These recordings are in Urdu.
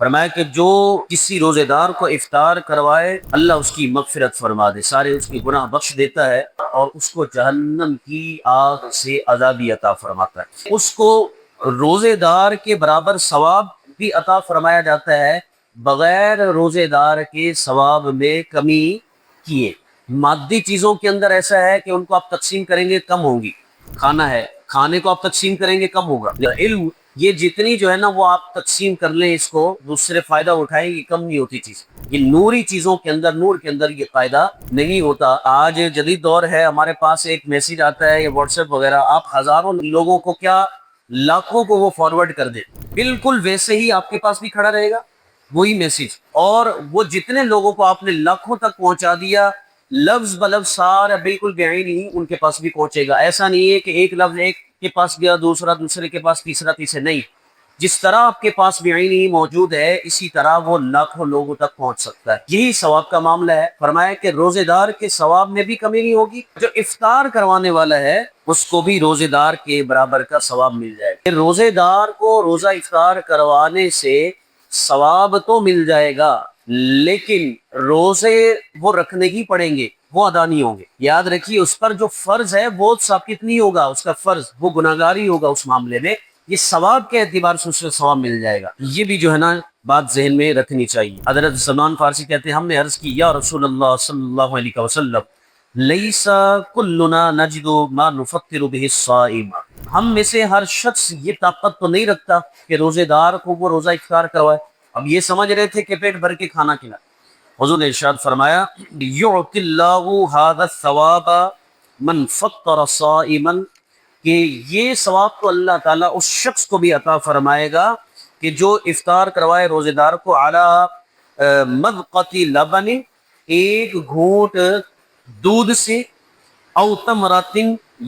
فرمایا کہ جو کسی روزے دار کو افطار کروائے اللہ اس کی مغفرت فرما دے، سارے اس کی گناہ بخش دیتا ہے اور اس کو جہنم کی آگ سے آزادی عطا فرماتا ہے۔ اس کو روزے دار کے برابر ثواب بھی عطا فرمایا جاتا ہے بغیر روزے دار کے ثواب میں کمی کیے۔ مادی چیزوں کے اندر ایسا ہے کہ ان کو آپ تقسیم کریں گے کم ہوں گی، کھانا ہے، کھانے کو آپ تقسیم کریں گے کم ہوگا۔ علم یہ جتنی جو ہے نا وہ آپ تقسیم کر لیں اس کو دوسرے فائدہ اٹھائیں گے، کم نہیں ہوتی چیز۔ یہ نوری چیزوں کے اندر، نور کے اندر یہ فائدہ نہیں ہوتا۔ آج جدید دور ہے، ہمارے پاس ایک میسج آتا ہے یا واٹس ایپ وغیرہ، آپ ہزاروں لوگوں کو کیا لاکھوں کو وہ فارورڈ کر دیں، بالکل ویسے ہی آپ کے پاس بھی کھڑا رہے گا وہی میسج، اور وہ جتنے لوگوں کو آپ نے لاکھوں تک پہنچا دیا لفظ بلفظ سارا بالکل بعین ہی ان کے پاس بھی پہنچے گا۔ ایسا نہیں ہے کہ ایک لفظ ایک کے پاس گیا، دوسرا دوسرے کے پاس، تیسرا تیسرے، نہیں، جس طرح آپ کے پاس بعین ہی موجود ہے اسی طرح وہ لاکھوں لوگوں تک پہنچ سکتا ہے۔ یہی ثواب کا معاملہ ہے۔ فرمایا کہ روزے دار کے ثواب میں بھی کمی نہیں ہوگی، جو افطار کروانے والا ہے اس کو بھی روزے دار کے برابر کا ثواب مل جائے گا۔ روزے دار کو روزہ افطار کروانے سے ثواب تو مل جائے گا، لیکن روزے وہ رکھنے ہی پڑیں گے، وہ ادا نہیں ہوں گے۔ یاد رکھیے اس پر جو فرض ہے وہ ثابت نہیں ہوگا، اس کا فرض وہ گناہگاری ہوگا اس معاملے میں، یہ ثواب کے اعتبار سے اس سے ثواب مل جائے گا۔ یہ بھی جو ہے نا بات ذہن میں رکھنی چاہیے۔ حضرت سلمان فارسی کہتے ہیں ہم نے عرض کی یا رسول اللہ صلی اللہ علیہ وسلم لیسا کلنا نجد ما نفطر به الصائم، ہم میں سے ہر شخص یہ طاقت تو نہیں رکھتا کہ روزے دار کو وہ روزہ افطار کروائے۔ اب یہ سمجھ رہے تھے کہ پیٹ بھر کے کھانا کھلائے، حضور نے ارشاد فرمایا یعطی اللہ ھذا الثواب من فطر صائما، کہ یہ ثواب تو اللہ تعالیٰ اس شخص کو بھی عطا فرمائے گا کہ جو افطار کروائے روزے دار کو علی مذقۃ لبن، ایک گھونٹ دودھ سے، او تمرۃ،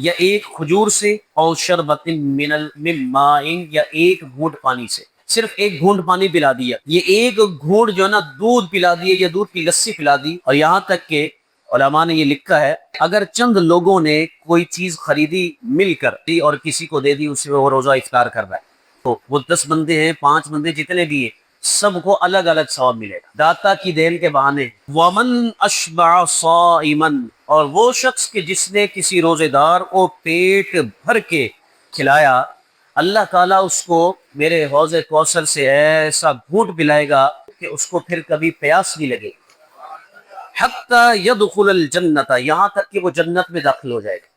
یا ایک کھجور سے، او شربۃ من ماء، یا ایک گھونٹ پانی سے، صرف ایک گھونٹ پانی پلا دیا، یہ ایک گھونٹ جو ہے نا دودھ پلا دیے یا دودھ کی لسی پلا دی۔ اور یہاں تک کہ علماء نے یہ لکھا ہے اگر چند لوگوں نے کوئی چیز خریدی مل کر اور کسی کو دے دی، اس سے وہ روزہ افطار کر رہا ہے، تو وہ 10 بندے ہیں، 5 بندے، جتنے بھی ہیں سب کو الگ الگ ثواب ملے گا داتا کی دین کے بہانے۔ ومن اشبع صائما، اور وہ شخص کہ جس نے کسی روزے دار کو پیٹ بھر کے کھلایا، اللہ تعالیٰ اس کو میرے حوض کوثر سے ایسا گھونٹ پلائے گا کہ اس کو پھر کبھی پیاس نہیں لگے، حتی یدخل الجنت، یہاں تک کہ وہ جنت میں داخل ہو جائے گا۔